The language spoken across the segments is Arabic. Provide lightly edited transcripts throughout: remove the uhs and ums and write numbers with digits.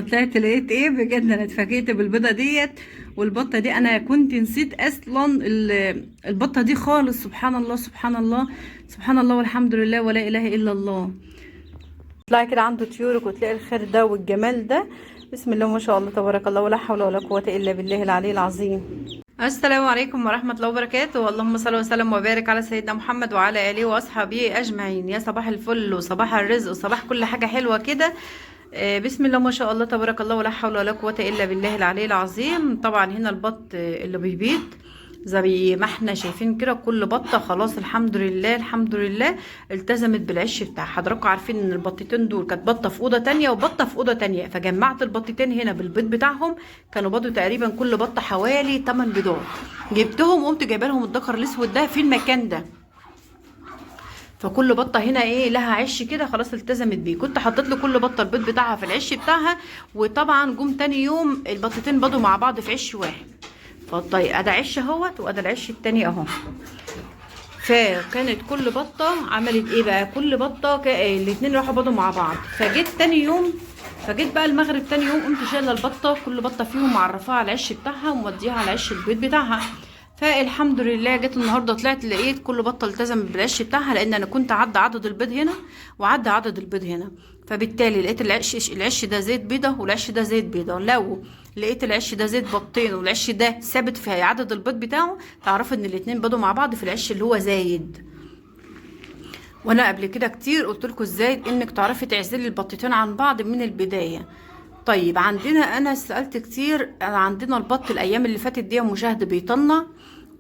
طلعت لقيت ايه بجد، انا اتفاجئت بالبيضه ديت. والبطه دي انا كنت نسيت اصلا البطه دي خالص. سبحان الله سبحان الله سبحان الله والحمد لله ولا اله الا الله. تطلعي كده عنده طيورك وتلاقي الخير ده والجمال ده. بسم الله ما شاء الله تبارك الله ولا حول ولا قوه الا بالله العلي العظيم. السلام عليكم ورحمة الله وبركاته. اللهم صل وسلم وبارك على سيدنا محمد وعلى آله وأصحابه أجمعين. يا صباح الفل وصباح الرزق وصباح كل حاجة حلوة كده. بسم الله ما شاء الله تبارك الله ولا حول ولا قوة إلا بالله العلي العظيم. طبعا هنا البط اللي بيبيض زي ما احنا شايفين كده، كل بطة خلاص الحمد لله الحمد لله التزمت بالعش بتاعها. حضراتكم عارفين ان البطتين دول كانت بطة في أوضة تانية وبطة في أوضة تانية، فجمعت البطتين هنا بالبيض بتاعهم. كانوا بيضوا تقريبا كل بطة حوالي 8 بيضات، جبتهم وقمت جايبه لهم الذكر الاسود ده في المكان ده. فكل بطه هنا ايه لها عش كده خلاص التزمت بيه. كنت حطيت لكل بطه البيض بتاعها في العش بتاعها، وطبعا جم تاني يوم البطتين بيضوا مع بعض في عش واحد. فطيب ادا عش اهوت وادي العش التاني اهو. فكانت كل بطه عملت ايه بقى، كل بطه الاتنين راحوا بيضوا مع بعض. فجيت تاني يوم، فجيت بقى المغرب تاني يوم قمت شايله البطه، كل بطه فيهم معرفاها على العش بتاعها وموديها على عش البيض بتاعها. فالحمد لله جيت النهارده طلعت لقيت كل بطه التزمت بالعش بتاعها، لان انا كنت عدى عدد البيض هنا وعدى عدد البيض هنا. فبالتالي لقيت العش ده زيت بيضه والعش ده زيت بيضه. لو لقيت العش ده زيت بطين والعش ده ثابت في عدد البيض بتاعه، تعرف ان الاتنين بيضوا مع بعض في العش اللي هو زايد. وانا قبل كده كتير قلت لكم ازاي انك تعرفي تعزلي البطتين عن بعض من البدايه. طيب عندنا انا سألت كتير، عندنا البط الايام اللي فاتت دي مشاهد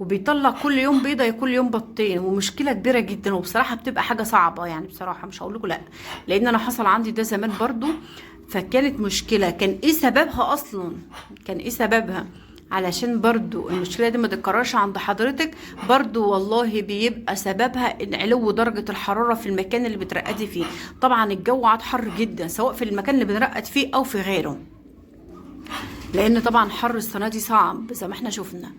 بيطلع كل يوم بيضه كل يوم بطين، ومشكله كبيره جدا. وبصراحه بتبقى حاجه صعبه يعني، بصراحه مش هقول لكم لا، لان انا حصل عندي ده زمان برضو. فكانت مشكله، كان ايه سببها اصلا، كان ايه سببها علشان برضو المشكله دي ما تتكررش عند حضرتك. برضو والله بيبقى سببها ان علو درجه الحراره في المكان اللي بترقدي فيه. طبعا الجو عاد حر جدا سواء في المكان اللي بنرقد فيه او في غيره، لان طبعا حر السنه دي صعب زي ما احنا شفنا.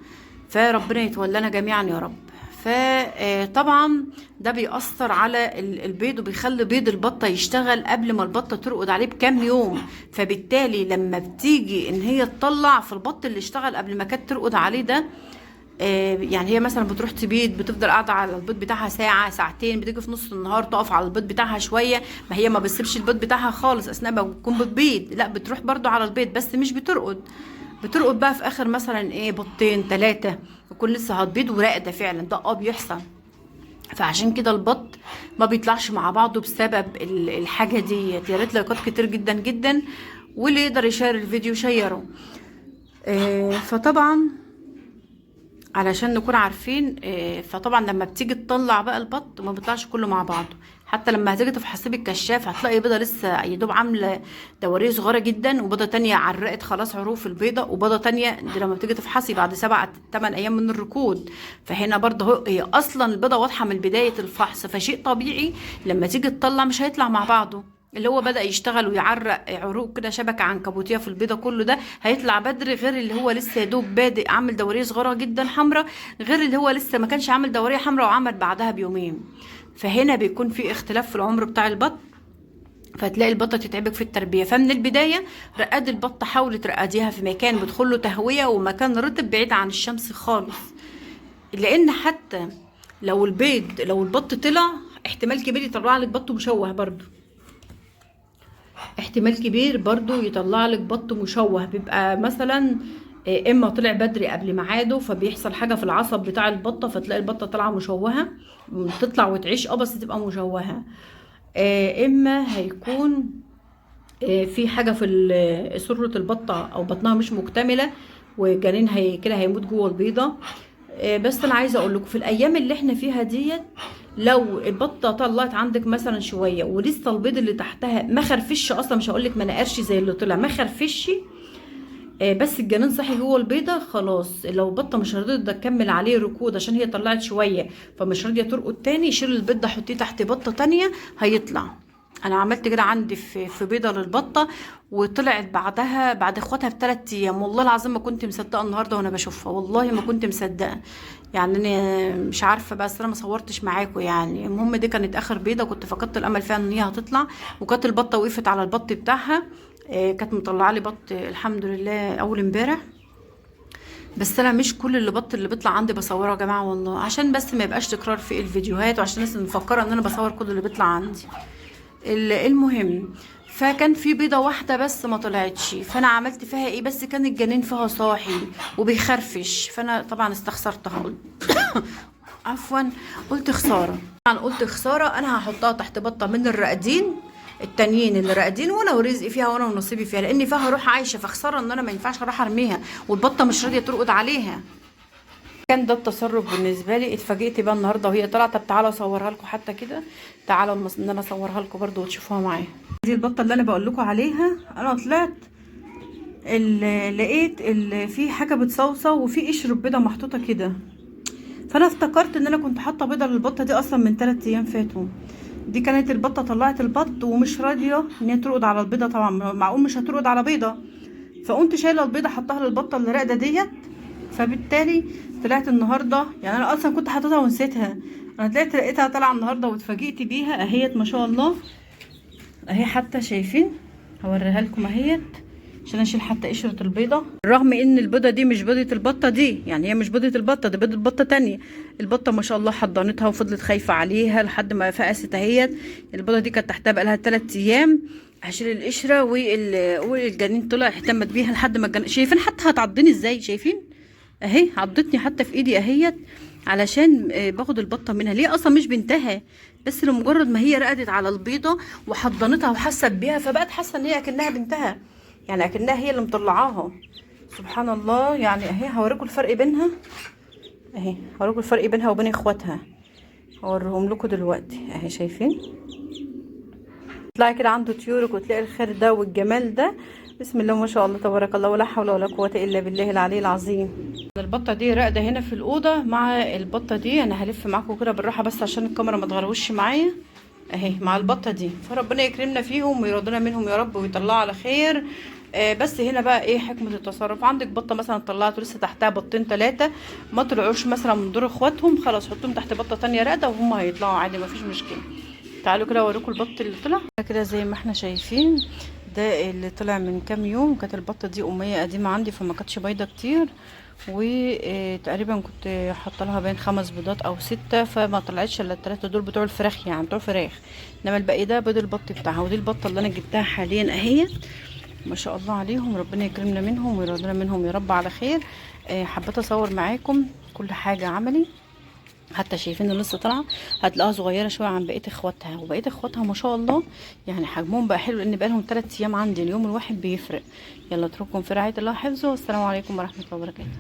فربنا يتولانا جميعا يا رب. فطبعا ده بيأثر على البيض وبيخلي بيض البطة يشتغل قبل ما البطة ترقد عليه بكام يوم. فبالتالي لما بتيجي ان هي تطلع في البط اللي اشتغل قبل ما كانت ترقد عليه ده، يعني هي مثلا بتروح تبيض، بتفضل قاعده على البيض بتاعها ساعه ساعتين، بتيجي في نص النهار تقف على البيض بتاعها شويه. ما هي ما بتسيبش البيض بتاعها خالص اثناء ما بتكون بتبيض، لا بتروح برضو على البيض بس مش بترقد. بترقد بقى في اخر مثلا ايه بطين ثلاثه، يكون لسه هتبيض وراقده فعلا. ده بيحصل. فعشان كده البط ما بيطلعش مع بعضه بسبب الحاجه دي. يا ريت لايكات كتير جدا جدا، واللي يقدر يشير الفيديو شيره. فطبعا علشان نكون عارفين، فطبعا لما بتيجي تطلع بقى البط ما بيطلعش كله مع بعضه. حتى لما هتيجي تفحصي بالكشاف هتلاقي بيضه لسه يدوب عامله دواريه صغيره جدا، وبيضه تانية عرقت خلاص عروف البيضه، وبيضه تانية دي لما بتيجي تفحصي بعد 7 8 ايام من الركود. فهنا برضه هي اصلا البيضه واضحه من بدايه الفحص، فشيء طبيعي لما تيجي تطلع مش هيطلع مع بعضه. اللي هو بدأ يشتغل ويعرق عروق كده شبكة عنكبوتية في البيضة، كله ده هيطلع بدري، غير اللي هو لسه يدوب بادئ عامل دورية صغيرة جدا حمراء، غير اللي هو لسه ما كانش عامل دورية حمراء وعمل بعدها بيومين. فهنا بيكون في اختلاف في العمر بتاع البط، فتلاقي البطه تتعبك في التربيه. فمن البدايه رقاد البطه حاولي ترقديها في مكان بتدخله تهويه ومكان رطب بعيد عن الشمس خالص، لان حتى لو البط طلع احتمال كبير يطلع لك بط مشوه برضو. احتمال كبير برضو يطلع لك بط مشوه، بيبقى مثلا اما طلع بدري قبل ميعاده فبيحصل حاجه في العصب بتاع البطه، فتلاقي البطه طالعه مشوهه، تطلع وتعيش بس تبقى مشوهه. اما هيكون في حاجه في سره البطه او بطنها مش مكتمله وجنين كده هيموت جوه البيضه. بس انا عايزه اقول لكم في الايام اللي احنا فيها ديت، لو البطه طلعت عندك مثلا شويه ولسه البيض اللي تحتها ما خرفش اصلا، مش هقول لك ما نقرش زي اللي طلع، ما خرفش، بس الجنين صحي جوه البيضه، خلاص لو البطه مش راضيه تكمل عليه ركود عشان هي طلعت شويه فمش راضيه ترقد تاني، شيل البيض ده حطيه تحت بطه تانية هيطلع. انا عملت كده عندي في بيضه للبطه، وطلعت بعدها بعد اخواتها ب3 ايام. والله العظيم ما كنت مصدقه النهارده وانا بشوفها، والله ما كنت مصدقه. يعني انا مش عارفه، بس انا ما صورتش معاكم يعني. المهم دي كانت اخر بيضه كنت فقدت الامل فيها ان هي هتطلع، وكانت البطه وقفت على البط بتاعها. كانت مطلعه لي بط الحمد لله اول امبارح. بس انا مش كل البط اللي بيطلع عندي بصوره يا جماعه والله، عشان بس ما يبقاش تكرار في الفيديوهات، وعشان الناس مفكره ان انا بصور كل اللي بيطلع عندي. المهم، فكان في بيضة واحدة بس ما طلعتش، فانا عملت فيها ايه، بس كان الجنين فيها صاحي وبيخرفش، فانا طبعا استخسرتها. عفوا، قلت خسارة. طبعا قلت خسارة، انا هحطها تحت بطة من الراقدين التانيين اللي راقدين، وانا ورزقي فيها وانا ونصيبي فيها، لان فيها روح عايشة، فخسارة ان انا ما ينفعش اروح ارميها والبطة مش راضية ترقد عليها. كان ده التصرف بالنسبه لي. اتفاجئت بقى النهارده وهي طالعه. طب تعالوا اصورها لكم حتى كده، تعالوا ان انا اصورها لكم برده وتشوفوها معايا. دي البطه اللي انا بقول لكم عليها. انا طلعت لقيت في حاجه بتصوصو وفي قشر بيضه محطوطه كده، فانا افتكرت ان انا كنت حاطه بيضه للبطه دي اصلا من 3 ايام فاتوا. دي كانت البطه طلعت البط ومش راضيه ان هي ترقد على البيضه، طبعا معقول مش هترقد على بيضه، فقمت شايله البيضه حطها للبطه اللي راقده ديت. فبالتالي طلعت النهارده، يعني انا اصلا كنت حاططها ونسيتها، انا طلعت لقيتها طالعه النهارده واتفاجئت بيها اهيت ما شاء الله. اهي حتى شايفين، هوريها لكم اهيت عشان اشيل حتى قشره البيضه، رغم ان البيضه دي مش بيضه البطه دي، يعني هي مش بيضه البطه دي، بيضه بطه تانية. البطه ما شاء الله حضنتها وفضلت خايفه عليها لحد ما فقست اهيت. البيضه دي كانت تحتها بقالها 3 ايام. هشيل القشره والجنين طلع اهتمت بيها لحد ما الجنين، شايفين حتى هتعضني ازاي، شايفين اهي عضتني حتى في ايدي اهيت، علشان باخد البطه منها. ليه اصلا مش بنتها، بس لمجرد ما هي رقدت على البيضه وحضنتها وحست بيها، فبقت حاسه ان هي اكنها بنتها، يعني اكنها هي اللي مطلعاها. سبحان الله. يعني اهي هوريكم الفرق بينها، اهي هوريكم الفرق بينها وبين اخواتها، هوريهم لكم دلوقتي. اهي شايفين، تطلعي كده عنده طيورك وتلاقي الخير ده والجمال ده. بسم الله ما شاء الله تبارك الله، ولا حول ولا قوه الا بالله العلي العظيم. البطه دي راقده هنا في الاوضه مع البطه دي. انا هلف معاكم كده بالراحه بس عشان الكاميرا ما تغروش معايا. اهي مع البطه دي، فربنا يكرمنا فيهم ويرضينا منهم يا رب ويطلعوا على خير. بس هنا بقى ايه حكمه التصرف. عندك بطه مثلا طلعت ولسه تحتها بطين 3 ما طلعوش مثلا من دور اخواتهم، خلاص حطهم تحت بطه تانية راقده وهم هيطلعوا عادي مفيش مشكله. تعالوا كده اوريكم البط اللي طلع كده زي ما احنا شايفين. ده اللي طلع من كام يوم. كانت البطه دي اميه قديمه عندي فما كانتش بايضه كتير، وتقريبا كنت حاطه لها بين 5 بيضات او 6، فما طلعتش الا ال3 دول بتوع الفراخ، يعني بتوع فراخ، انما الباقي ده بيض البط بتاعها. ودي البطه اللي انا جبتها حاليا اهي، ما شاء الله عليهم، ربنا يكرمنا منهم ويرضينا منهم يا رب على خير. حبيت اصور معاكم كل حاجه عملي. حتى شايفين اللي لسه طالعه هتلاقيها صغيره شويه عن بقيه اخواتها، وبقيه اخواتها ما شاء الله يعني حجمهم بقى حلو، لان بقى لهم 3 ايام عندي، اليوم الواحد بيفرق. يلا اترككم في رعايه الله وحفظه، والسلام عليكم ورحمه الله وبركاته.